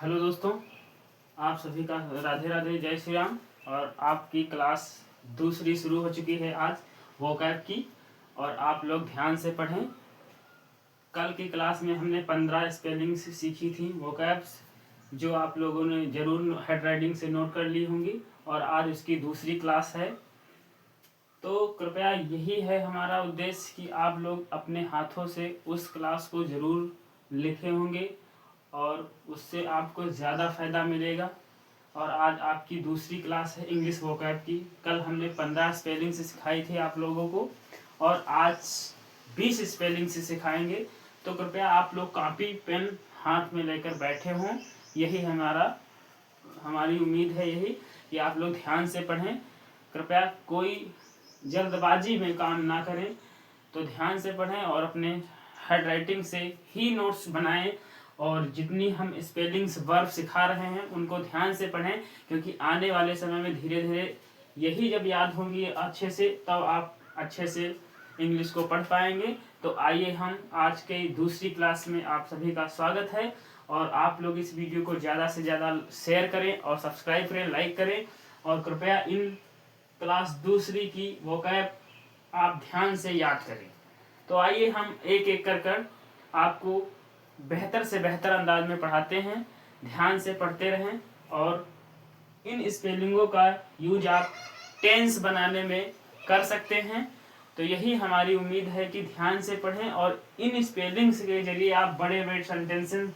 Hello दोस्तों, आप सभी का राधे राधे, जय श्री राम। और आपकी क्लास दूसरी शुरू हो चुकी है आज वोकैब की, और आप लोग ध्यान से पढ़ें। कल की क्लास में हमने 15 स्पेलिंग्स सीखी थी वोकैब्स, जो आप लोगों ने जरूर हेड राइटिंग से नोट कर ली होंगी, और आज उसकी दूसरी क्लास है। तो कृपया यही है हमारा उद्देश्य कि आप लोग अपने हाथों से उस क्लास को ज़रूर लिखे होंगे और उससे आपको ज़्यादा फ़ायदा मिलेगा। और आज आपकी दूसरी क्लास है इंग्लिश वोकैब की। कल हमने 15 स्पेलिंग से सिखाई थी आप लोगों को, और आज 20 स्पेलिंग से सिखाएंगे। तो कृपया आप लोग कॉपी पेन हाथ में लेकर बैठे हों। यही हमारी उम्मीद है यही कि आप लोग ध्यान से पढ़ें। कृपया कोई जल्दबाजी में काम ना करें, तो ध्यान से पढ़ें और अपने हेड राइटिंग से ही नोट्स बनाएं। और जितनी हम स्पेलिंग्स वर्ब सिखा रहे हैं उनको ध्यान से पढ़ें, क्योंकि आने वाले समय में धीरे धीरे यही जब याद होंगी अच्छे से, तब आप अच्छे से इंग्लिश को पढ़ पाएंगे। तो आइए हम आज के दूसरी क्लास में आप सभी का स्वागत है। और आप लोग इस वीडियो को ज़्यादा से ज़्यादा शेयर करें और सब्सक्राइब करें, लाइक करें। और कृपया इन क्लास दूसरी की वोकैब आप ध्यान से याद करें। तो आइए हम एक एक कर आपको बेहतर से बेहतर अंदाज में पढ़ाते हैं। ध्यान से पढ़ते रहें और इन स्पेलिंगों का यूज आप टेंस बनाने में कर सकते हैं। तो यही हमारी उम्मीद है कि ध्यान से पढ़ें और इन स्पेलिंग्स के जरिए आप बड़े बड़े सेंटेंसेस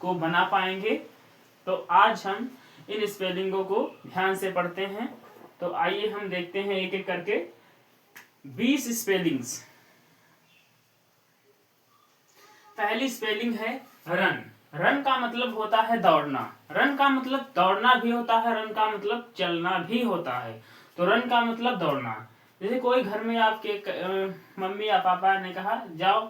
को बना पाएंगे। तो आज हम इन स्पेलिंगों को ध्यान से पढ़ते हैं। तो आइए हम देखते हैं एक एक करके 20 स्पेलिंग्स। पहली स्पेलिंग है रन। रन का मतलब होता है दौड़ना। रन का मतलब दौड़ना भी होता है, रन का मतलब चलना भी होता है। तो रन का मतलब दौड़ना। जैसे कोई घर में आपके मम्मी या पापा ने कहा जाओ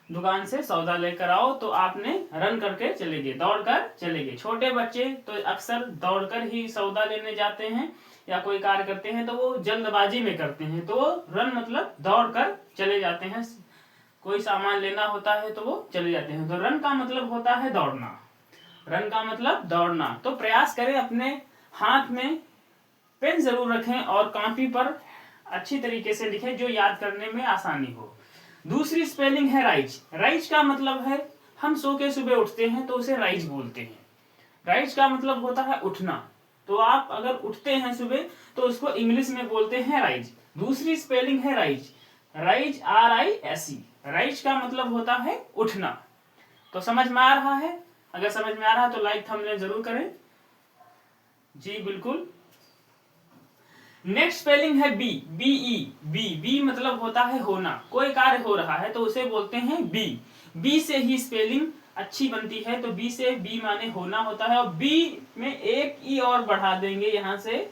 दुकान से सौदा लेकर आओ, तो आपने रन करके चले गए, दौड़ कर चले गए। छोटे बच्चे तो अक्सर दौड़कर ही सौदा लेने जाते हैं या कोई कार्य करते हैं, तो वो जल्दबाजी में करते हैं, तो वो रन मतलब दौड़ कर चले जाते हैं। कोई सामान लेना होता है तो वो चले जाते हैं। तो रन का मतलब होता है दौड़ना। रन का मतलब दौड़ना। तो प्रयास करें, अपने हाथ में पेन जरूर रखें और कॉपी पर अच्छी तरीके से लिखें, जो याद करने में आसानी हो। दूसरी स्पेलिंग है राइज। राइज का मतलब है, हम सो के सुबह उठते हैं तो उसे राइज बोलते हैं। राइज का मतलब होता है उठना। तो आप अगर उठते हैं सुबह तो उसको इंग्लिश में बोलते हैं राइज। दूसरी स्पेलिंग है राइज। Rise RISE। राइज का मतलब होता है उठना। तो समझ में आ रहा है? अगर समझ में आ रहा है तो लाइक थंबनेल जरूर करें। जी बिल्कुल। नेक्स्ट स्पेलिंग है बी। बी मतलब होता है होना। कोई कार्य हो रहा है तो उसे बोलते हैं बी। बी से ही स्पेलिंग अच्छी बनती है। तो बी से बी माने होना होता है, और बी में एक ई और बढ़ा देंगे यहां से,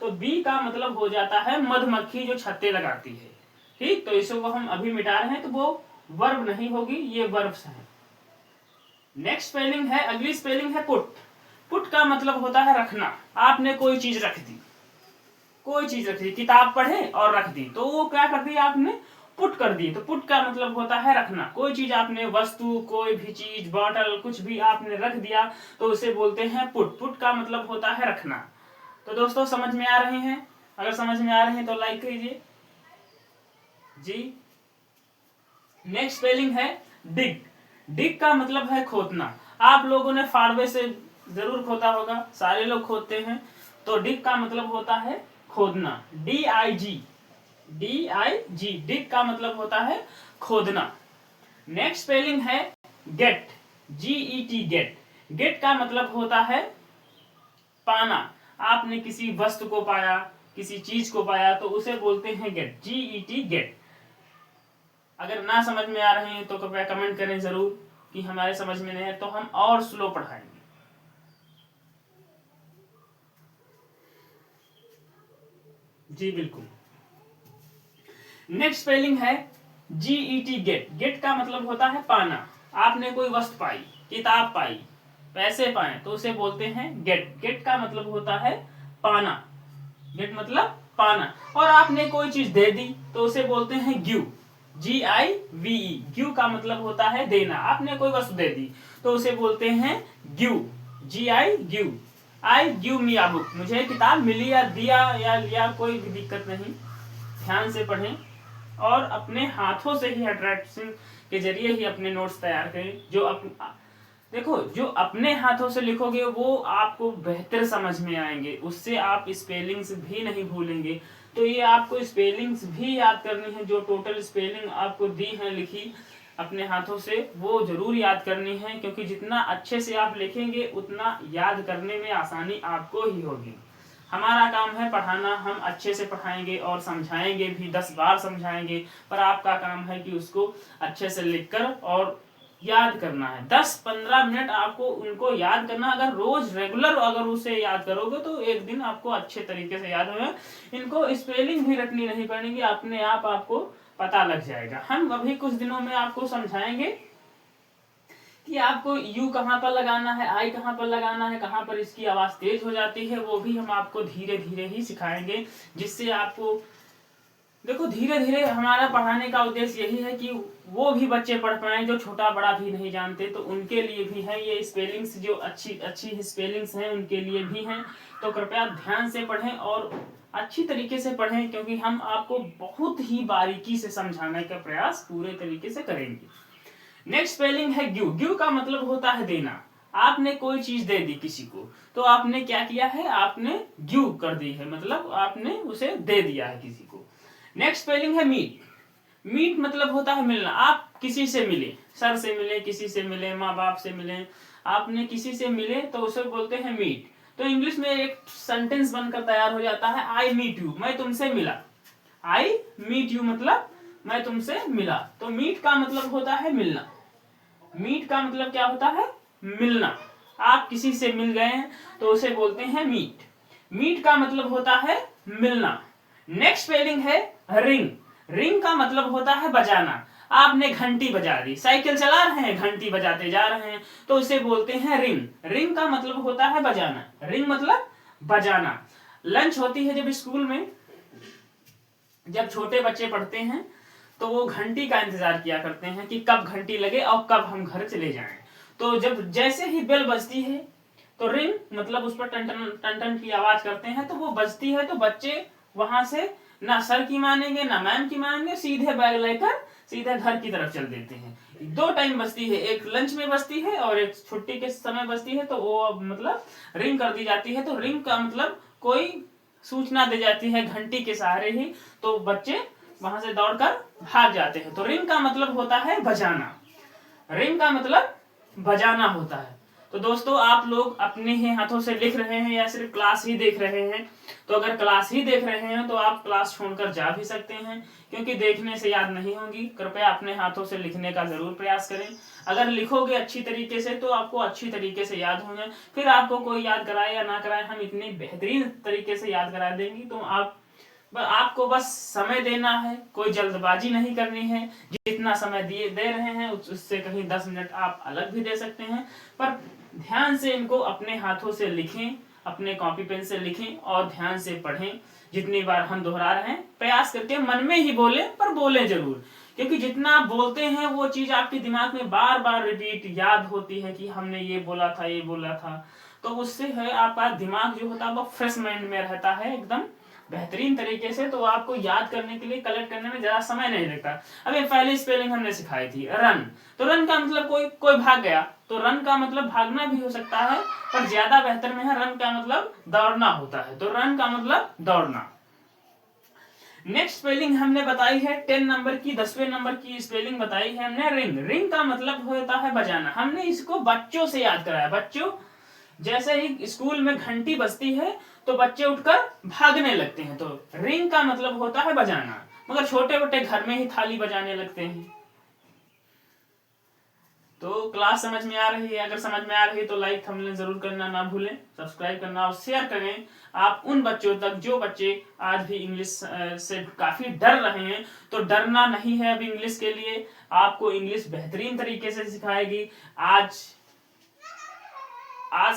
तो बी का मतलब हो जाता है मधुमक्खी जो छत्ते लगाती है। ठीक, तो इसको हम अभी मिटा रहे हैं, तो वो वर्ब नहीं होगी, ये वर्ब्स है। नेक्स्ट स्पेलिंग है, अगली स्पेलिंग है पुट। पुट का मतलब होता है रखना। आपने कोई चीज रख दी, कोई चीज रख दी, किताब पढ़े और रख दी, तो वो क्या कर दिया आपने, पुट कर दी। तो पुट का मतलब होता है रखना। कोई चीज आपने, वस्तु, कोई भी चीज, बॉटल, कुछ भी आपने रख दिया तो उसे बोलते हैं पुट। पुट का मतलब होता है रखना। तो दोस्तों समझ में आ रहे हैं? अगर समझ में आ रहे हैं तो लाइक कीजिए जी। नेक्स्ट स्पेलिंग है डिग। डिग का मतलब है खोदना। आप लोगों ने फाड़वे से जरूर खोदा होगा, सारे लोग खोदते हैं। तो डिग का मतलब होता है खोदना। DIG। डिग का मतलब होता है खोदना। नेक्स्ट स्पेलिंग है गेट। GET get. गेट का मतलब होता है पाना। आपने किसी वस्तु को पाया, किसी चीज को पाया, तो उसे बोलते हैं गेट। GET gate. अगर ना समझ में आ रहे हैं तो कृपया कमेंट करें जरूर कि हमारे समझ में नहीं है, तो हम और स्लो पढ़ाएंगे। जी बिल्कुल। नेक्स्ट स्पेलिंग है GET गेट। गेट का मतलब होता है पाना। आपने कोई वस्तु पाई, किताब पाई, पैसे पाए, तो उसे बोलते हैं गेट। गेट का मतलब होता है पाना। गेट मतलब पाना। और आपने कोई चीज दे दी तो उसे बोलते हैं गिव। GIVE। गिव का मतलब होता है देना। आपने कोई वस्तु दे दी तो उसे बोलते हैं give. I give me a book, मुझे किताब मिली या दिया या लिया, कोई भी दिक्कत नहीं, ध्यान से पढ़ें और अपने हाथों से ही हैंडराइटिंग के जरिए ही अपने नोट्स तैयार करें। देखो जो अपने हाथों से लिखोगे वो आपको बेहतर समझ में आएंगे, उससे आप स्पेलिंग्स भी नहीं भूलेंगे। तो ये आपको स्पेलिंग्स भी याद करनी है, जो टोटल स्पेलिंग आपको दी है लिखी अपने हाथों से, वो जरूर याद करनी है, क्योंकि जितना अच्छे से आप लिखेंगे उतना याद करने में आसानी आपको ही होगी। हमारा काम है पढ़ाना, हम अच्छे से पढ़ाएंगे और समझाएंगे भी, 10 बार समझाएंगे, पर आपका काम है कि उसको अच्छे से लिखकर और याद करना है। 10-15 मिनट आपको उनको याद करना, अगर रोज रेगुलर अगर उसे याद करोगे तो एक दिन आपको अच्छे तरीके से याद होगा। इनको स्पेलिंग भी रटनी नहीं पड़ेगी, अपने आप आपको पता लग जाएगा। हम अभी कुछ दिनों में आपको समझाएंगे कि आपको यू कहाँ पर लगाना है, आई कहाँ पर लगाना है, कहाँ पर इसकी आवाज तेज हो जाती है, वो भी हम आपको धीरे धीरे ही सिखाएंगे, जिससे आपको देखो धीरे धीरे हमारा पढ़ाने का उद्देश्य यही है कि वो भी बच्चे पढ़ पाए जो छोटा बड़ा भी नहीं जानते, तो उनके लिए भी है ये स्पेलिंग्स, जो अच्छी अच्छी स्पेलिंग्स हैं उनके लिए भी हैं। तो कृपया ध्यान से पढ़ें और अच्छी तरीके से पढ़ें, क्योंकि हम आपको बहुत ही बारीकी से समझाने का प्रयास पूरे तरीके से करेंगे। नेक्स्ट स्पेलिंग है गिव। गिव का मतलब होता है देना। आपने कोई चीज दे दी किसी को, तो आपने क्या किया है, आपने गिव कर दी है, मतलब आपने उसे दे दिया है किसी को। नेक्स्ट स्पेलिंग है मीट। मीट मतलब होता है मिलना। आप किसी से मिले, सर से मिले, किसी से मिले, माँ बाप से मिले, आपने किसी से मिले तो उसे बोलते हैं मीट। तो इंग्लिश में एक सेंटेंस बनकर तैयार हो जाता है, आई मीट यू, मैं तुमसे मिला। आई मीट यू मतलब मैं तुमसे मिला। तो मीट का मतलब होता है मिलना। मीट का मतलब क्या होता है, मिलना। आप किसी से मिल गए हैं तो उसे बोलते हैं मीट। मीट का मतलब होता है मिलना। नेक्स्ट स्पेलिंग है रिंग। रिंग का मतलब होता है बजाना। आपने घंटी बजा दी, साइकिल चला रहे हैं घंटी बजाते जा रहे हैं, तो उसे बोलते हैं रिंग। रिंग का मतलब होता है बजाना। रिंग मतलब बजाना। लंच होती है जब स्कूल में, जब छोटे बच्चे पढ़ते हैं तो वो घंटी का इंतजार किया करते हैं कि कब घंटी लगे और कब हम घर चले जाएं। तो जब जैसे ही बेल बजती है तो रिंग मतलब उस पर टन टन टन टन की आवाज करते हैं, तो वो बजती है, तो बच्चे वहां से ना सर की मानेंगे ना मैम की मानेंगे, सीधे बैग लेकर सीधे घर की तरफ चल देते हैं। 2 टाइम बजती है, एक लंच में बजती है और एक छुट्टी के समय बजती है, तो वो मतलब रिंग कर दी जाती है। तो रिंग का मतलब कोई सूचना दे जाती है घंटी के सहारे ही, तो बच्चे वहां से दौड़कर भाग जाते हैं। तो रिंग का मतलब होता है बजाना। रिंग का मतलब बजाना होता है। तो दोस्तों आप लोग अपने ही हाथों से लिख रहे हैं या सिर्फ क्लास ही देख रहे हैं? तो अगर क्लास ही देख रहे हैं तो आप क्लास छोड़कर जा भी सकते हैं, क्योंकि देखने से याद नहीं होगी। कृपया अपने हाथों से लिखने का जरूर प्रयास करें। अगर लिखोगे अच्छी तरीके से तो आपको अच्छी तरीके से याद होंगे। फिर आपको कोई याद कराए या ना कराए, हम इतनी बेहतरीन तरीके से याद करा देंगे। तो आपको बस समय देना है, कोई जल्दबाजी नहीं करनी है। जितना समय दे रहे हैं उससे कहीं 10 मिनट आप अलग भी दे सकते हैं, पर ध्यान से इनको अपने हाथों से लिखें, अपने कॉपी पेन से लिखें और ध्यान से पढ़ें। जितनी बार हम दोहरा रहे हैं प्रयास करके मन में ही बोलें, पर बोलें जरूर, क्योंकि जितना आप बोलते हैं वो चीज आपके दिमाग में बार बार रिपीट याद होती है कि हमने ये बोला था, ये बोला था। तो उससे है आपका दिमाग जो होता है वो फ्रेश माइंड में रहता है एकदम बेहतरीन तरीके से। तो आपको याद करने के लिए, कलेक्ट करने में ज्यादा समय नहीं लगता। अभी पहली स्पेलिंग हमने सिखाई थी रन। तो रन का मतलब कोई भाग गया, तो रन का मतलब भागना भी हो सकता है, पर ज्यादा बेहतर में है रन का मतलब दौड़ना होता है। तो रन का मतलब दौड़ना। नेक्स्ट स्पेलिंग हमने बताई है 10 नंबर की, 10वें नंबर की स्पेलिंग बताई है हमने रिंग। रिंग का मतलब होता है बजाना। हमने इसको बच्चों से याद कराया। बच्चों जैसे ही स्कूल में घंटी बजती है तो बच्चे उठकर भागने लगते हैं, तो रिंग का मतलब होता है बजाना। मगर छोटे बच्चे घर में ही थाली बजाने लगते हैं। तो क्लास समझ में आ रही है? अगर समझ में आ रही है तो लाइक थंबनेल जरूर करना ना भूलें, सब्सक्राइब करना और शेयर करें आप उन बच्चों तक जो बच्चे आज भी इंग्लिश से काफी डर रहे हैं। तो डरना नहीं है अब इंग्लिश के लिए, आपको इंग्लिश बेहतरीन तरीके से सिखाएगी। आज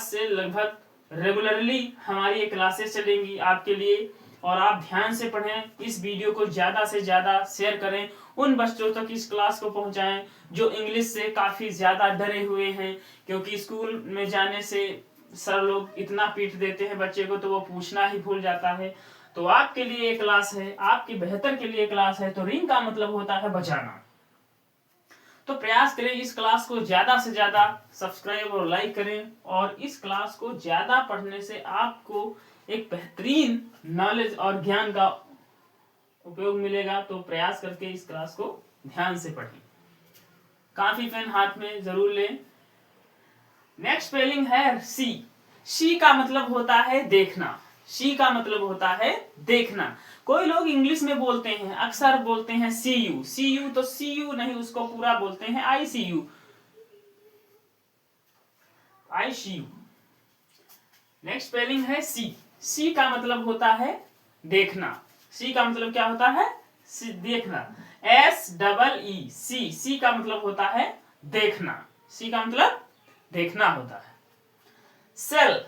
से लगभग रेगुलरली हमारी ये क्लासेस चलेंगी आपके लिए, और आप ध्यान से पढ़ें। इस वीडियो को ज्यादा से ज्यादा शेयर करें, उन बच्चों तक इस क्लास को पहुंचाएं जो इंग्लिश से काफी ज्यादा डरे हुए हैं, क्योंकि स्कूल में जाने से सर लोग इतना पीट देते हैं बच्चे को तो वो पूछना ही भूल जाता है। तो आपके लिए एक क्लास है, आपके बेहतर के लिए क्लास है। तो रिंग का मतलब होता है बचाना। तो प्रयास करें इस क्लास को ज्यादा से ज्यादा सब्सक्राइब और लाइक करें, और इस क्लास को ज्यादा पढ़ने से आपको एक बेहतरीन नॉलेज और ज्ञान का उपयोग मिलेगा। तो प्रयास करके इस क्लास को ध्यान से पढ़ें। काफी पेन हाथ में जरूर लें। नेक्स्ट स्पेलिंग है सी। सी का मतलब होता है देखना। सी का मतलब होता है देखना। कोई लोग इंग्लिश में बोलते हैं, अक्सर बोलते हैं सी यू। सी यू तो सी यू नहीं, उसको पूरा बोलते हैं I C U. I C U. Next spelling है सी। सी का मतलब होता है देखना। सी का मतलब क्या होता है? देखना। SEE सी। सी का मतलब होता है देखना। सी का मतलब देखना होता है। सेल।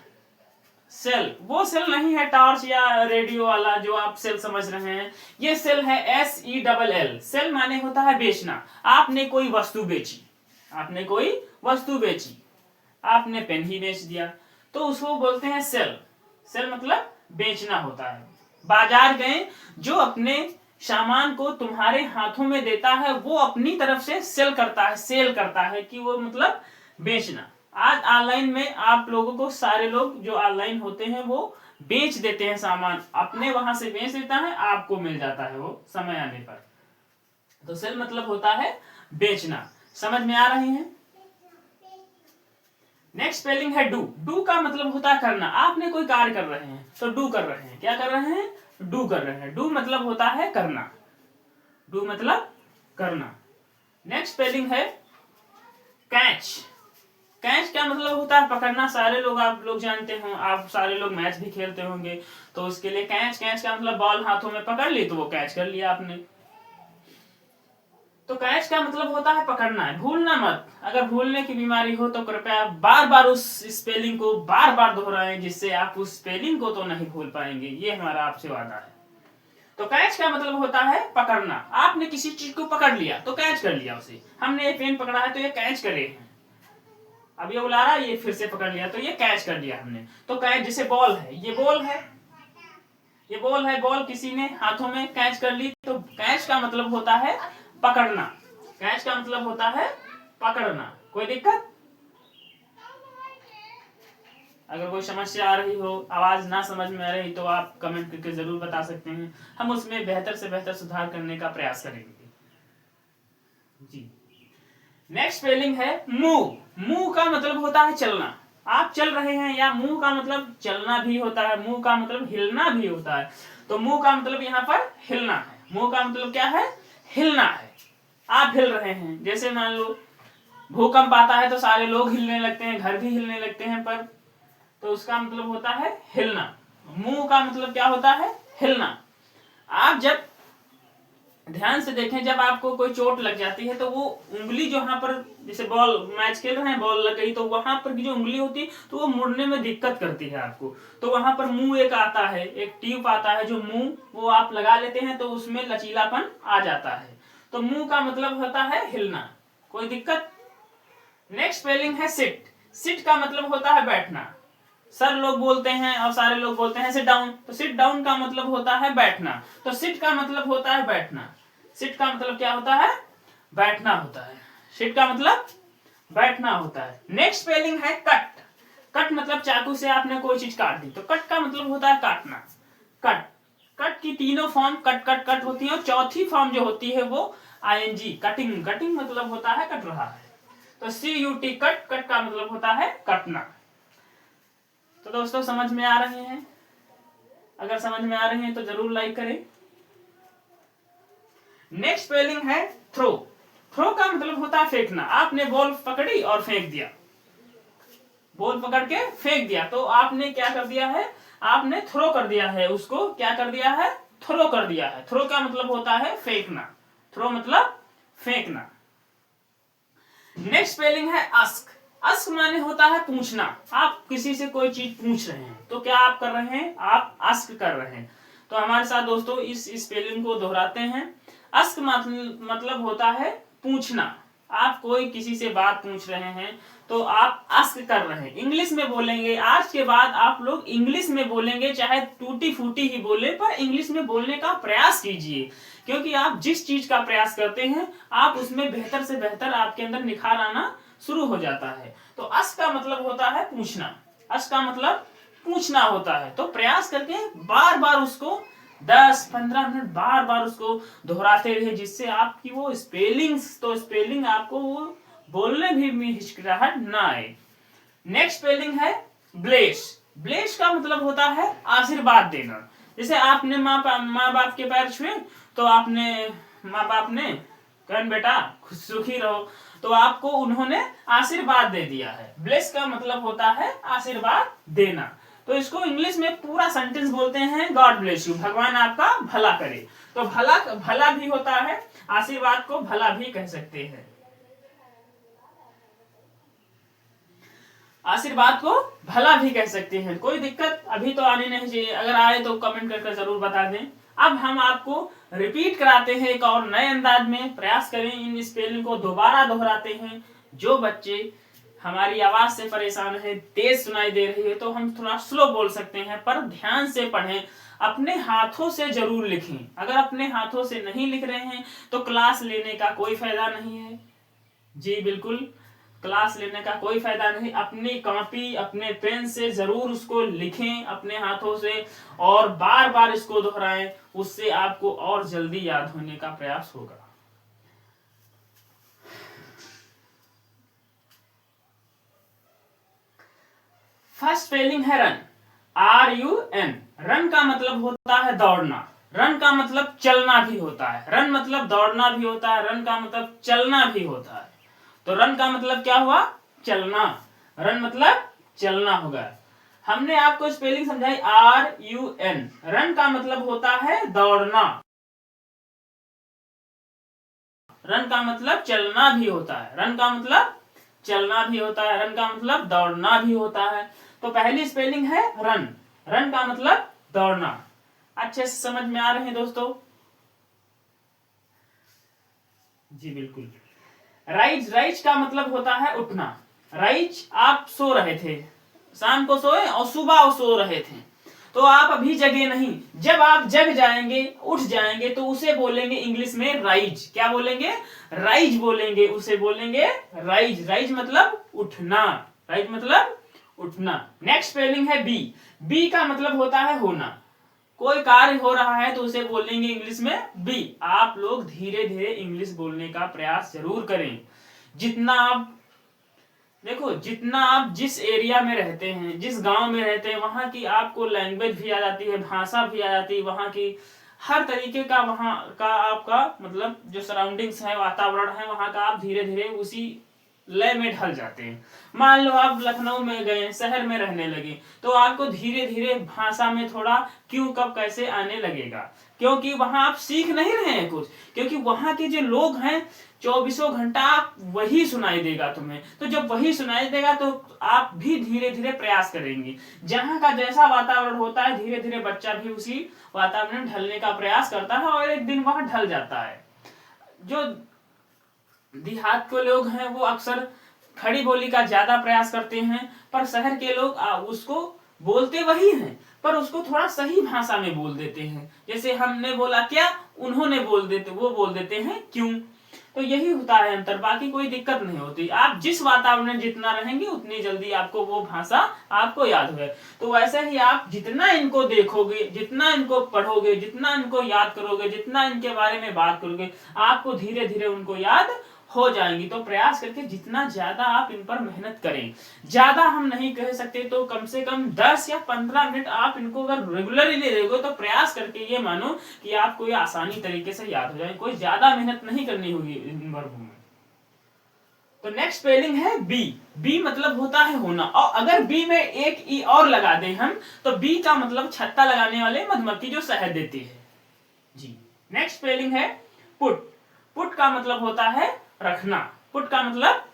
सेल वो सेल नहीं है टॉर्च या रेडियो वाला जो आप सेल समझ रहे हैं। ये सेल है SELL। सेल माने होता है बेचना। आपने कोई वस्तु बेची, आपने कोई वस्तु बेची, आपने पेन ही बेच दिया तो उसको बोलते हैं सेल। सेल मतलब बेचना होता है। बाजार गए, जो अपने सामान को तुम्हारे हाथों में देता है वो अपनी तरफ से सेल करता है, सेल करता है कि वो मतलब बेचना। आज ऑनलाइन में आप लोगों को सारे लोग जो ऑनलाइन होते हैं वो बेच देते हैं सामान, अपने वहां से बेच देता है, आपको मिल जाता है वो समय आने पर। तो सेल मतलब होता है बेचना। समझ में आ रही है? नेक्स्ट स्पेलिंग है डू। डू का मतलब होता है करना। आपने कोई कार्य कर रहे हैं तो डू कर रहे हैं। क्या कर रहे हैं? डू कर रहे हैं। डू मतलब होता है करना। डू मतलब करना। नेक्स्ट स्पेलिंग है कैच। कैच का मतलब होता है पकड़ना। सारे लोग आप लोग जानते हो, आप सारे लोग मैच भी खेलते होंगे तो उसके लिए कैच। कैच का मतलब बॉल हाथों में पकड़ ली तो वो कैच कर लिया आपने। तो कैच का मतलब होता है पकड़ना है। भूलना मत। अगर भूलने की बीमारी हो तो कृपया बार बार उस स्पेलिंग को बार बार दोहराएं, जिससे आप उस स्पेलिंग को तो नहीं भूल पाएंगे। ये हमारा आपसे वादा है। तो कैच का मतलब होता है पकड़ना। आपने किसी चीज को पकड़ लिया तो कैच कर लिया उसे। हमने ये पेन पकड़ा है तो ये कैच करे हैं। अब ये बुला रहा है, ये फिर से पकड़ लिया तो ये कैच कर लिया हमने। तो कैच जैसे बॉल है, ये बॉल है, ये बॉल है, बॉल किसी ने हाथों में कैच कर ली तो कैच का मतलब होता है पकड़ना। कैच का मतलब होता है पकड़ना। कोई दिक्कत? अगर कोई समस्या आ रही हो, आवाज ना समझ में आ रही तो आप कमेंट करके जरूर बता सकते हैं। हम उसमें बेहतर से बेहतर सुधार करने का प्रयास करेंगे जी। नेक्स्ट स्पेलिंग है मूव। मूव का मतलब होता है चलना। आप चल रहे हैं, या मूव का मतलब चलना भी होता है, मूव का मतलब हिलना भी होता है। तो मूव का मतलब यहाँ पर हिलना है। मूव का मतलब क्या है? हिलना है। आप हिल रहे हैं, जैसे मान लो भूकंप आता है तो सारे लोग हिलने लगते हैं, घर भी हिलने लगते हैं, पर तो उसका मतलब होता है हिलना। मूव का मतलब क्या होता है? हिलना। आप जब ध्यान से देखें, जब आपको कोई चोट लग जाती है तो वो उंगली जो यहाँ पर, जैसे बॉल मैच खेल रहे हैं, बॉल लग गई तो वहां पर की जो उंगली होती है तो वो मुड़ने में दिक्कत करती है आपको। तो वहां पर मुंह एक आता है, एक ट्यूब आता है जो मुंह, वो आप लगा लेते हैं तो उसमें लचीलापन आ जाता है। तो मुंह का मतलब होता है हिलना। कोई दिक्कत? नेक्स्ट स्पेलिंग है सिट। सिट का मतलब होता है बैठना। सर लोग बोलते हैं और सारे लोग बोलते हैं सिट डाउन, तो सिट डाउन का मतलब होता है बैठना। तो सिट का मतलब होता है बैठना। सिट का मतलब क्या होता है? बैठना होता है। सिट का मतलब बैठना होता है। नेक्स्ट स्पेलिंग है कट। कट मतलब चाकू से आपने कोई चीज काट दी तो कट का मतलब होता है काटना। कट। कट की तीनों फॉर्म कट कट कट होती है, और चौथी फॉर्म जो होती है वो ING, कटिंग। कटिंग मतलब होता है कट रहा है। तो CUT कट। कट का मतलब होता है कटना। तो दोस्तों समझ में आ रहे हैं? अगर समझ में आ रहे हैं तो जरूर लाइक करें। नेक्स्ट स्पेलिंग है थ्रो। थ्रो का मतलब होता है फेंकना। आपने बॉल पकड़ी और फेंक दिया, बॉल पकड़ के फेंक दिया तो आपने क्या कर दिया है? आपने थ्रो कर दिया है उसको। क्या कर दिया है? थ्रो कर दिया है। थ्रो का मतलब होता है फेंकना। थ्रो मतलब फेंकना। नेक्स्ट स्पेलिंग है अस्क। अस्क माने होता है पूछना। आप किसी से कोई चीज पूछ रहे हैं तो क्या आप कर रहे हैं? आप अस्क कर रहे हैं। तो हमारे साथ दोस्तों इस स्पेलिंग को दोहराते हैं। अस्क मतलब होता है पूछना। आप कोई किसी से बात पूछ रहे हैं तो आप आस्क कर रहे हैं, इंग्लिश में बोलेंगे। आज के बाद आप लोग इंग्लिश में बोलेंगे, चाहे टूटी फूटी ही बोले, पर इंग्लिश में बोलने का प्रयास कीजिए, क्योंकि आप जिस चीज का प्रयास करते हैं आप उसमें बेहतर से बेहतर आपके अंदर निखार आना शुरू हो जाता है। तो आस्क का मतलब होता है पूछना, आस्क का मतलब पूछना होता है। तो प्रयास करके बार बार उसको 10-15 मिनट बार बार उसको दोहराते रहिए, जिससे आपकी वो स्पेलिंग आपको वो बोलने भी हिचकिचाहट ना आए। नेक्स्ट स्पेलिंग है ब्लेस। ब्लेस का मतलब होता है आशीर्वाद देना। जैसे आपने माँ बाप के पैर छुए तो आपने माँ बाप ने कहा बेटा खुश सुखी रहो, तो आपको उन्होंने आशीर्वाद दे दिया है। ब्लेस का मतलब होता है आशीर्वाद देना। तो इसको इंग्लिश में पूरा सेंटेंस बोलते हैं गॉड ब्लेस यू, भगवान आपका भला करे। तो भला भी होता है, आशीर्वाद को भला भी कह सकते हैं, आशीर्वाद को भला भी कह सकते हैं। कोई दिक्कत अभी तो आनी नहीं चाहिए, अगर आए तो कमेंट करके जरूर बता दें। अब हम आपको रिपीट कराते हैं एक और नए अंदाज में, प्रयास करें इन स्पेलिंग को दोबारा दोहराते हैं। जो बच्चे हमारी आवाज से परेशान है, तेज सुनाई दे रही है, तो हम थोड़ा स्लो बोल सकते हैं, पर ध्यान से पढ़ें, अपने हाथों से जरूर लिखें। अगर अपने हाथों से नहीं लिख रहे हैं तो क्लास लेने का कोई फायदा नहीं है। जी बिल्कुल, क्लास लेने का कोई फायदा नहीं। अपनी कॉपी अपने पेन से जरूर उसको लिखें अपने हाथों से, और बार बार इसको दोहराएं, उससे आपको और जल्दी याद होने का प्रयास होगा। फर्स्ट स्पेलिंग है रन, RUN। रन का मतलब होता है दौड़ना, रन का मतलब चलना भी होता है, रन मतलब दौड़ना भी होता है, रन का मतलब चलना भी होता है। तो रन का मतलब क्या हुआ? चलना, रन मतलब चलना होगा। हमने आपको स्पेलिंग समझाई RUN। रन का मतलब होता है दौड़ना, रन का मतलब चलना भी होता है, रन का मतलब चलना भी होता है, रन का मतलब दौड़ना भी होता है। तो पहली स्पेलिंग है रन, रन का मतलब दौड़ना। अच्छे से समझ में आ रहे हैं दोस्तों? जी बिल्कुल। राइज, राइज का मतलब होता है उठना। राइज, आप सो रहे थे, शाम को सोए और सुबह सो रहे थे, तो आप अभी जगे नहीं। जब आप जग जाएंगे, उठ जाएंगे, तो उसे बोलेंगे इंग्लिश में राइज। क्या बोलेंगे? राइज बोलेंगे, उसे बोलेंगे राइज। राइज मतलब उठना, राइज मतलब उठना। नेक्स्ट स्पेलिंग है बी। बी का मतलब होता है होना। कोई कार्य हो रहा है तो उसे बोलेंगे इंग्लिश में बी। आप लोग धीरे धीरे इंग्लिश बोलने का प्रयास जरूर करें। जितना आप देखो, जितना आप जिस एरिया में रहते हैं, जिस गांव में रहते हैं, वहां की आपको लैंग्वेज भी आ जाती है, भाषा भी आ जाती है, वहां की हर तरीके का वहां का आपका मतलब जो सराउंडिंग्स है, वातावरण है, वहां का आप धीरे धीरे उसी लय में ढल जाते हैं। मान लो आप लखनऊ में गए, शहर में रहने लगे, तो आपको धीरे धीरे भाषा में थोड़ा क्यों कब कैसे आने लगेगा, क्योंकि वहां आप सीख नहीं रहे हैं कुछ, क्योंकि वहां के जो लोग हैं 24 घंटा वही सुनाई देगा तुम्हें। तो जब वही सुनाई देगा तो आप भी धीरे धीरे प्रयास करेंगे। जहां का जैसा वातावरण होता है, धीरे धीरे बच्चा भी उसी वातावरण में ढलने का प्रयास करता है और एक दिन वहां ढल जाता है। जो देहात के लोग हैं वो अक्सर खड़ी बोली का ज्यादा प्रयास करते हैं, पर शहर के लोग उसको बोलते वही हैं, पर उसको थोड़ा सही भाषा में बोल देते हैं। जैसे हमने बोला क्या, उन्होंने वो बोल देते हैं क्यों। तो यही होता है अंतर, बाकी कोई दिक्कत नहीं होती। आप जिस वातावरण में जितना रहेंगे उतनी जल्दी आपको वो भाषा आपको याद होगा। तो वैसे ही आप जितना इनको देखोगे, जितना इनको पढ़ोगे, जितना इनको याद करोगे, जितना इनके बारे में बात करोगे, आपको धीरे धीरे उनको याद हो जाएंगी। तो प्रयास करके जितना ज्यादा आप इन पर मेहनत करें, ज्यादा हम नहीं कह सकते तो कम से कम 10 या 15 मिनट आप इनको अगर रेगुलरली देखो तो प्रयास करके ये मानो कि आपको ये आसानी तरीके से याद हो जाए। कोई ज्यादा मेहनत नहीं करनी होगी इन वर्गों में। तो नेक्स्ट स्पेलिंग है बी। बी मतलब होता है होना, और अगर बी में एक ई और लगा दें हम, तो बी का मतलब छत्ता लगाने वाले मधुमक्खी जो शहद देती है। जी। नेक्स्ट स्पेलिंग है पुट। पुट का मतलब होता है रखना, पुट का मतलब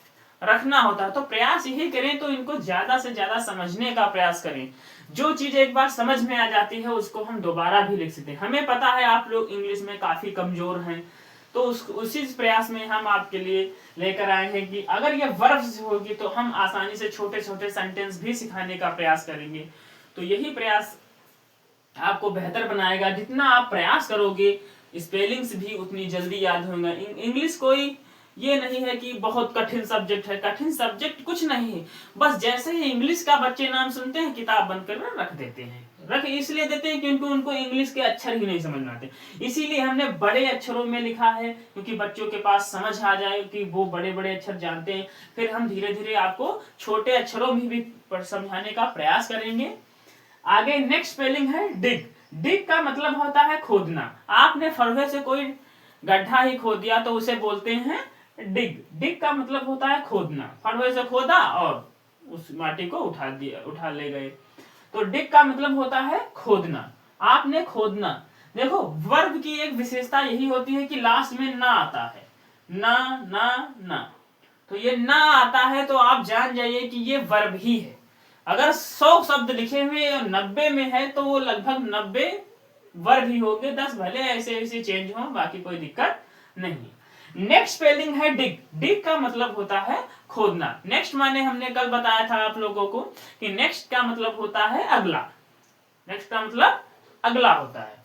रखना होता है। तो प्रयास यही करें, तो इनको ज्यादा से ज्यादा समझने का प्रयास करें। जो चीज एक बार समझ में आ जाती है उसको हम दोबारा भी लिख सकते हैं। हमें पता है आप लोग इंग्लिश में काफी कमजोर हैं, तो उसी प्रयास में हम आपके लिए लेकर आए हैं कि अगर ये वर्ब्स होगी तो हम आसानी से छोटे छोटे सेंटेंस भी सिखाने का प्रयास करेंगे। तो यही प्रयास आपको बेहतर बनाएगा। जितना आप प्रयास करोगे स्पेलिंग्स भी उतनी जल्दी याद होंगे। इंग्लिश कोई ये नहीं है कि बहुत कठिन सब्जेक्ट है, कठिन सब्जेक्ट कुछ नहीं है। बस जैसे ही इंग्लिश का बच्चे नाम सुनते हैं किताब बंद कर रख देते हैं। रख इसलिए देते हैं क्योंकि उनको इंग्लिश के अक्षर ही नहीं समझ में आते। इसीलिए हमने बड़े अक्षरों में लिखा है क्योंकि बच्चों के पास समझ आ जाए कि वो बड़े बड़े अक्षर जानते हैं। फिर हम धीरे धीरे आपको छोटे अक्षरों में भी समझाने का प्रयास करेंगे। आगे नेक्स्ट स्पेलिंग है डिग। डिग का मतलब होता है खोदना। आपने फरवे से कोई गड्ढा ही खोद दिया तो उसे बोलते हैं डिग। डिग का मतलब होता है खोदना। फरवे से खोदा और उस माटी को उठा ले गए। तो डिग का मतलब होता है खोदना। आपने खोदना। देखो वर्ब की एक विशेषता यही होती है कि लास्ट में ना आता है। ना ना ना, तो ये ना आता है तो आप जान जाइए कि ये वर्ब ही है। अगर 100 शब्द लिखे हुए और 90 में है तो वो लगभग 90 वर्ब ही होंगे। 10 भले ऐसे ऐसे चेंज हो, बाकी कोई दिक्कत नहीं। नेक्स्ट स्पेलिंग है डिग। डिग का मतलब होता है खोदना। नेक्स्ट माने हमने कल बताया था आप लोगों को कि नेक्स्ट का मतलब होता है अगला। नेक्स्ट का मतलब अगला होता है।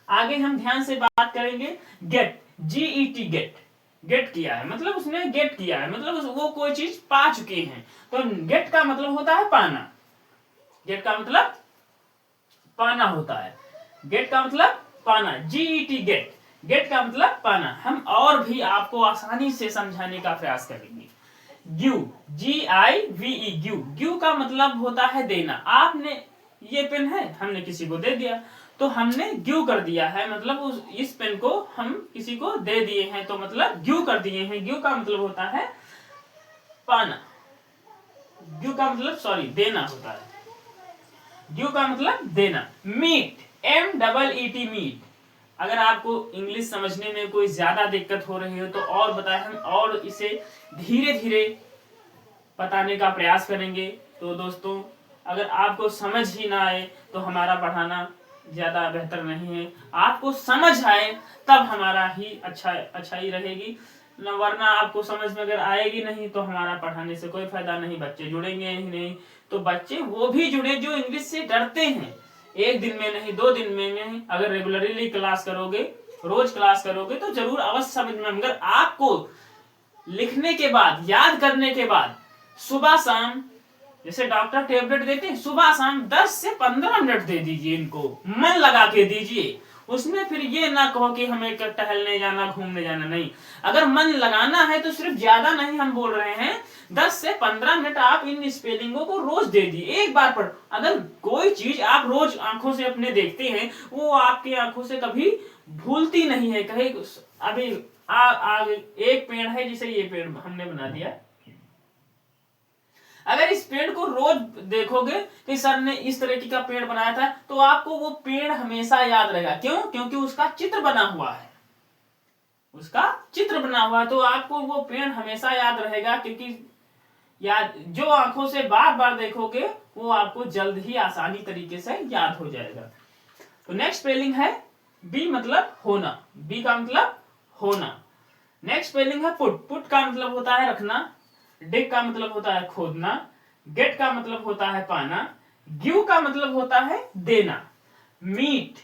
आगे हम ध्यान से बात करेंगे गेट। GET get. गेट किया है मतलब उसने गेट किया है, मतलब वो कोई चीज पा चुके हैं। तो गेट का मतलब होता है पाना। गेट का मतलब पाना होता है। गेट का मतलब पाना। GET get. गेट का मतलब पाना। हम और भी आपको आसानी से समझाने का प्रयास करेंगे। ग्यू। GIVE ग्यू। ग्यू का मतलब होता है देना। आपने ये पेन है, हमने किसी को दे दिया तो हमने ग्यू कर दिया है, मतलब इस पेन को हम किसी को दे दिए हैं तो मतलब ग्यू कर दिए हैं। ग्यू का मतलब होता है पाना। ग्यू का मतलब देना होता है। ग्यू का मतलब देना। मीट। MEET meet. अगर आपको इंग्लिश समझने में कोई ज्यादा दिक्कत हो रही हो तो और बताएं, हम और इसे धीरे धीरे बताने का प्रयास करेंगे। तो दोस्तों अगर आपको समझ ही ना आए तो हमारा पढ़ाना ज्यादा बेहतर नहीं है। आपको समझ आए तब हमारा ही अच्छाई रहेगी, वरना आपको समझ में अगर आएगी नहीं तो हमारा पढ़ाने से कोई फायदा नहीं। बच्चे जुड़ेंगे ही नहीं। तो बच्चे वो भी जुड़े जो इंग्लिश से डरते हैं। एक दिन में नहीं, 2 दिन में नहीं, अगर रेगुलरली क्लास करोगे, रोज क्लास करोगे तो जरूर अवश्य समझ में। मगर आपको लिखने के बाद, याद करने के बाद सुबह शाम, जैसे डॉक्टर टेबलेट देते हैं, सुबह शाम 10 से 15 मिनट दे दीजिए। इनको मन लगा के दीजिए। उसमें फिर ये ना कहो कि हमें टहलने जाना, घूमने जाना, नहीं। अगर मन लगाना है तो सिर्फ ज्यादा नहीं हम बोल रहे हैं, 10 से 15 मिनट आप इन स्पेलिंगों को रोज दे दिए। एक बार पढ़। अगर कोई चीज आप रोज आंखों से अपने देखते हैं वो आपकी आंखों से कभी भूलती नहीं है। कहे अभी एक पेड़ है, जैसे ये पेड़ हमने बना दिया, अगर इस पेड़ को रोज देखोगे कि सर ने इस तरीके का पेड़ बनाया था तो आपको वो पेड़ हमेशा याद रहेगा। क्यों? क्योंकि उसका चित्र बना हुआ है। उसका चित्र बना हुआ है तो आपको वो पेड़ हमेशा याद रहेगा, क्योंकि याद जो आंखों से बार बार देखोगे वो आपको जल्द ही आसानी तरीके से याद हो जाएगा। तो नेक्स्ट स्पेलिंग है बी, मतलब होना। बी का मतलब होना। नेक्स्ट स्पेलिंग है पुट। पुट का मतलब होता है रखना। डिग का मतलब होता है खोदना। गेट का मतलब होता है पाना। ग्यू का मतलब होता है देना। मीट।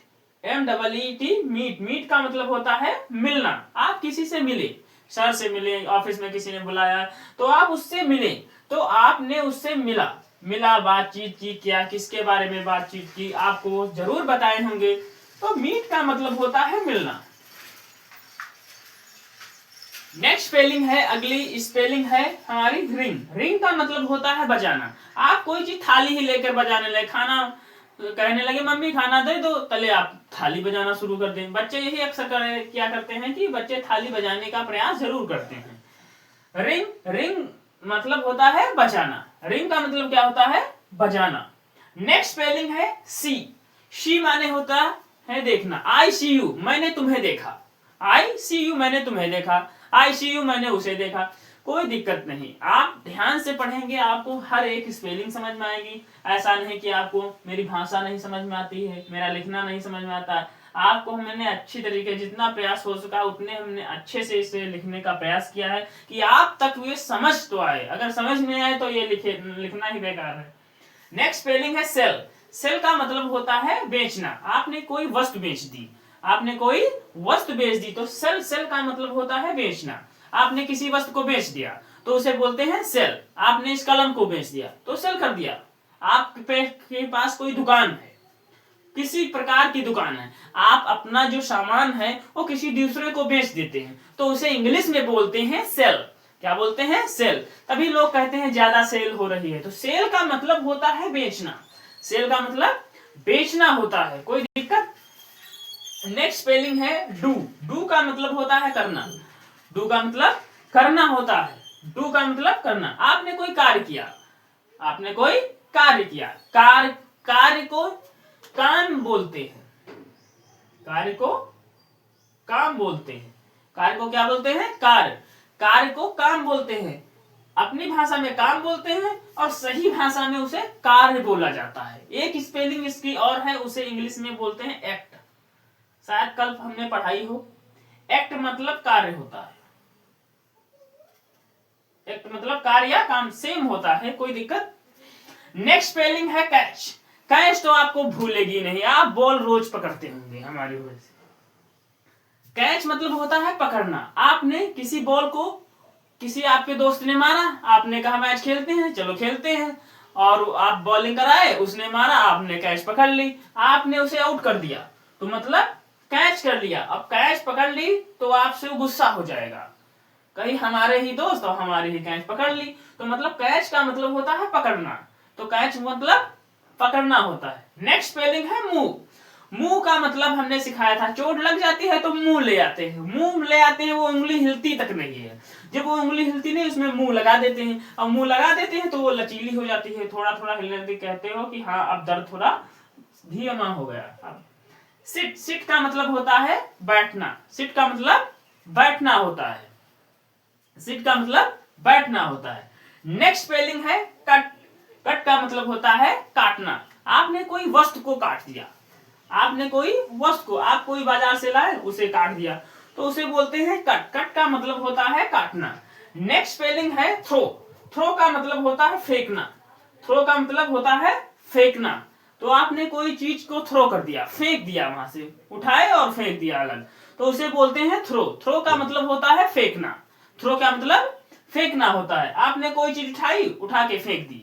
MEET meet. मीट का मतलब होता है मिलना। आप किसी से मिले, सर से मिले, ऑफिस में किसी ने बुलाया तो आप उससे मिले, तो आपने उससे मिला, बातचीत की, क्या किसके बारे में बातचीत की, आपको जरूर बताए होंगे। तो मीट का मतलब होता है मिलना। नेक्स्ट स्पेलिंग है, अगली स्पेलिंग है हमारी रिंग। रिंग का मतलब होता है बजाना। आप कोई चीज थाली ही लेकर बजाने लगे, खाना कहने लगे मम्मी खाना दे दो, तले आप थाली बजाना शुरू कर दें। बच्चे यही अक्सर क्या करते हैं कि बच्चे थाली बजाने का प्रयास जरूर करते हैं। रिंग मतलब होता है बजाना। रिंग का मतलब क्या होता है? बजाना। नेक्स्ट स्पेलिंग है सी। शी माने होता है देखना। ICU मैंने तुम्हें देखा। ICU मैंने तुम्हें देखा। ICU मैंने उसे देखा। कोई दिक्कत नहीं, आप ध्यान से पढ़ेंगे आपको हर एक स्पेलिंग समझ में आएगी। ऐसा नहीं कि आपको मेरी भाषा नहीं समझ में आती है, मेरा लिखना नहीं समझ में आता है। आपको मैंने अच्छी तरीके जितना प्रयास हो सका उतने हमने अच्छे से इसे लिखने का प्रयास किया है कि आप तक ये समझ तो आए। अगर समझ नहीं आए तो ये लिखना ही बेकार है। नेक्स्ट स्पेलिंग है सेल। सेल का मतलब होता है बेचना। आपने कोई वस्तु बेच दी, आपने कोई वस्तु बेच दी तो सेल, सेल का मतलब होता है बेचना। आपने किसी वस्तु को बेच दिया तो उसे बोलते हैं सेल। आपने इस कलम को बेच दिया तो सेल कर दिया। आपके पास कोई दुकान है, किसी प्रकार की दुकान है, आप अपना जो सामान है वो किसी दूसरे को बेच देते हैं तो उसे इंग्लिश में बोलते हैं सेल। क्या बोलते हैं? सेल। तभी लोग कहते हैं ज्यादा सेल हो रही है, तो सेल का मतलब होता है बेचना। सेल का मतलब बेचना होता है। कोई दिक्कत? नेक्स्ट स्पेलिंग है डू। डू का मतलब होता है करना। डू का मतलब करना होता है। डू का मतलब करना। आपने कोई कार्य किया, आपने कोई कार्य किया। कार्य को काम बोलते हैं। कार्य को काम बोलते हैं। कार्य को क्या बोलते हैं? कार्य। कार्य को काम बोलते हैं। अपनी भाषा में काम बोलते हैं और सही भाषा में उसे कार्य बोला जाता है। एक स्पेलिंग इसकी और है, उसे इंग्लिश में बोलते हैं एक्ट। शायद कल हमने पढ़ाई हो। एक्ट मतलब कार्य होता है। एक्ट मतलब कार्य या काम, सेम होता है। कोई दिक्कत? नेक्स्ट स्पेलिंग है कैच। कैच तो आपको भूलेगी नहीं, आप बॉल रोज पकड़ते होंगे हमारी वजह से। कैच मतलब होता है पकड़ना। आपने किसी बॉल को किसी आपके दोस्त ने मारा, आपने कहा मैच खेलते हैं, चलो खेलते हैं, और आप बॉलिंग कराए, उसने मारा, आपने कैच पकड़ ली, आपने उसे आउट कर दिया, तो मतलब कैच कर लिया। अब कैच पकड़ ली तो आपसे गुस्सा हो जाएगा, कहीं हमारे ही दोस्त और हमारी ही कैच पकड़ ली, तो मतलब कैच का मतलब होता है पकड़ना। तो कैच मतलब पकड़ना होता है। नेक्स्ट स्पेलिंग है मूव। मुंह का मतलब हमने सिखाया था, चोट लग जाती है तो मुंह ले आते हैं। मुंह ले आते हैं, वो उंगली हिलती तक नहीं है। जब वो उंगली हिलती नहीं, उसमें मुंह लगा देते हैं, और मुंह लगा देते हैं तो वो लचीली हो जाती है, थोड़ा थोड़ा हिलने से कहते हो कि हाँ अब दर्द थोड़ा धीमा हो गया। अब सिट। सिट का मतलब होता है बैठना। सिट का मतलब बैठना होता है। सिट का मतलब बैठना होता है। नेक्स्ट स्पेलिंग है कट। कट का मतलब होता है काटना। आपने कोई वस्तु को काट दिया, आपने कोई वस्तु को, आप कोई बाजार से लाए, उसे काट दिया, तो उसे बोलते हैं कट। कट का मतलब होता है काटना। नेक्स्ट स्पेलिंग है थ्रो। थ्रो का मतलब होता है फेंकना। थ्रो का मतलब होता है फेंकना। तो आपने कोई चीज को थ्रो कर दिया, फेंक दिया, वहां से उठाए और फेंक दिया अलग, तो उसे बोलते हैं थ्रो। थ्रो का मतलब होता है फेंकना। थ्रो का मतलब फेंकना होता है। आपने कोई चीज उठाई, उठा के फेंक दी,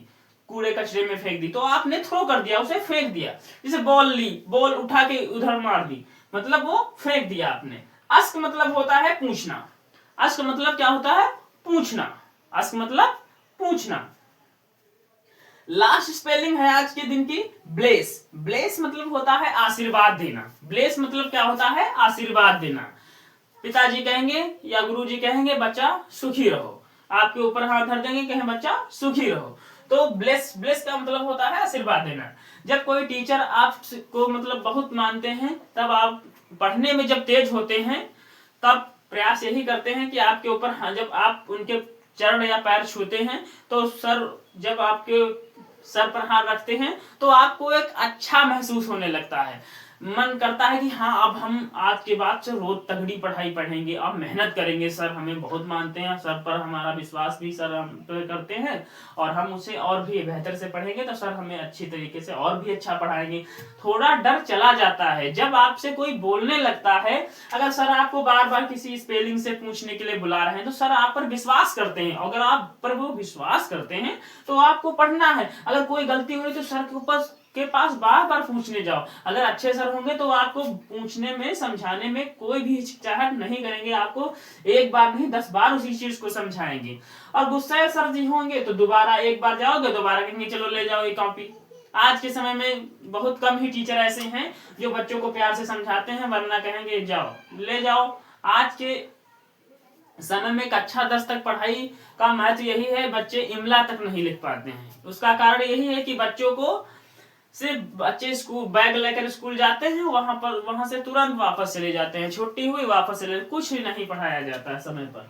कूड़े कचरे में फेंक दी, तो आपने थ्रो कर दिया, उसे फेंक दिया। जैसे बॉल ली, बॉल उठा के उधर मार दी, मतलब वो फेंक दिया आपने। अस्क मतलब होता है पूछना। अस्क मतलब क्या होता है? पूछना। अस्क मतलब पूछना। लास्ट स्पेलिंग है आज के दिन की ब्लेस। ब्लेस मतलब होता है आशीर्वाद देना। ब्लेस मतलब क्या होता है? आशीर्वाद देना। पिताजी कहेंगे या गुरुजी कहेंगे बच्चा सुखी रहो, आपके ऊपर हाथ धर देंगे, कहें बच्चा सुखी रहो, तो ब्लेस। ब्लेस का मतलब होता है आशीर्वाद देना। जब कोई टीचर आपको मतलब बहुत मानते हैं, तब आप पढ़ने में जब तेज होते हैं, तब प्रयास यही करते हैं कि आपके ऊपर, जब आप उनके चरण या पैर छूते हैं, तो सर, जब आपके सर पर हाथ रखते हैं तो आपको एक अच्छा महसूस होने लगता है। मन करता है कि हाँ अब हम आज के बाद से रोज तगड़ी पढ़ाई पढ़ेंगे, अब मेहनत करेंगे, सर हमें बहुत मानते हैं, सर पर हमारा विश्वास भी सर हम पे करते हैं, और हम उसे और भी बेहतर से पढ़ेंगे तो सर हमें अच्छी तरीके से और भी अच्छा पढ़ाएंगे। थोड़ा डर चला जाता है जब आपसे कोई बोलने लगता है। अगर सर आपको बार बार किसी स्पेलिंग से पूछने के लिए बुला रहे हैं, तो सर आप पर विश्वास करते हैं। अगर आप पर वो विश्वास करते हैं तो आपको पढ़ना है। अगर कोई गलती हो रही तो सर के पास बार बार पूछने जाओ। अगर अच्छे सर होंगे तो आपको पूछने में, समझाने में कोई भी हिचकिचाहट नहीं करेंगे, आपको एक बार नहीं 10 बार उसी चीज को समझाएंगे। और गुस्सा सर जी होंगे तो दोबारा एक बार जाओगे, दोबारा कहेंगे चलो ले जाओ ये कॉपी। आज के समय में बहुत कम ही टीचर ऐसे हैं जो बच्चों को प्यार से समझाते हैं, वरना कहेंगे जाओ ले जाओ। आज के समय में कक्षा 10 तक पढ़ाई का महत्व यही है, बच्चे इमला तक नहीं लिख पाते हैं। उसका कारण यही है कि बच्चों को सिर्फ, बच्चे स्कूल बैग लेकर स्कूल जाते हैं, वहां से तुरंत वापस चले जाते हैं, छुट्टी हुई वापस चले, कुछ भी नहीं पढ़ाया जाता है समय पर।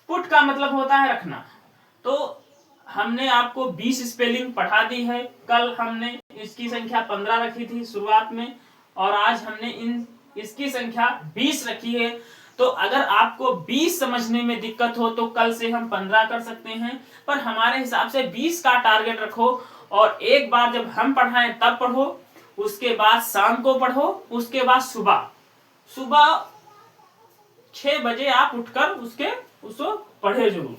पुट का मतलब होता है रखना। तो हमने आपको 20 स्पेलिंग पढ़ा दी है। कल हमने इसकी संख्या 15 रखी थी शुरुआत में, और आज हमने इन इसकी संख्या 20 रखी है। तो अगर आपको 20 समझने में दिक्कत हो तो कल से हम 15 कर सकते हैं, पर हमारे हिसाब से 20 का टारगेट रखो। और एक बार जब हम पढ़ाएं तब पढ़ो, उसके बाद शाम को पढ़ो, उसके बाद सुबह 6 बजे आप उठकर उसको पढ़े जरूर।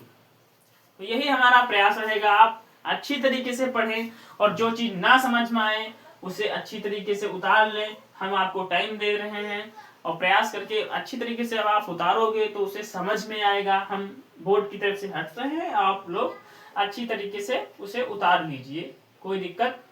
तो यही हमारा प्रयास रहेगा, आप अच्छी तरीके से पढ़ें और जो चीज ना समझ में आए उसे अच्छी तरीके से उतार लें। हम आपको टाइम दे रहे हैं और प्रयास करके अच्छी तरीके से आप उतारोगे तो उसे समझ में आएगा। हम बोर्ड की तरफ से हटते हैं, आप लोग अच्छी तरीके से उसे उतार लीजिए, कोई दिक्कत।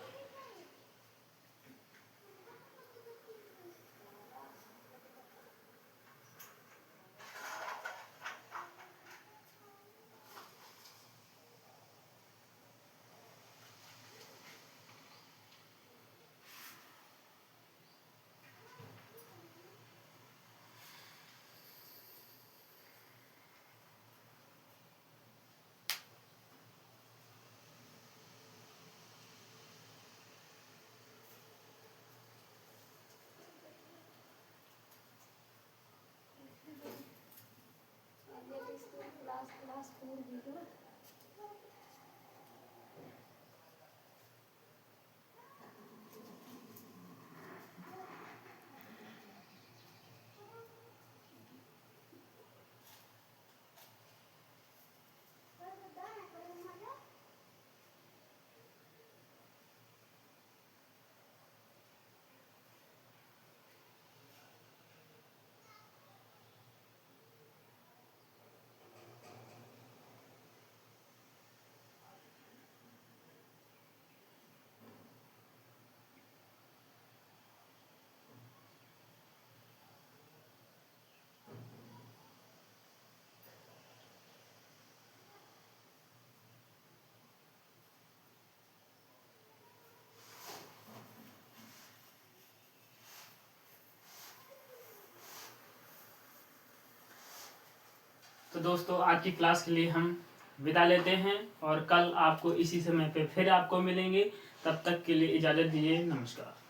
तो दोस्तों आज की क्लास के लिए हम विदा लेते हैं और कल आपको इसी समय पे फिर आपको मिलेंगे। तब तक के लिए इजाजत दीजिए, नमस्कार।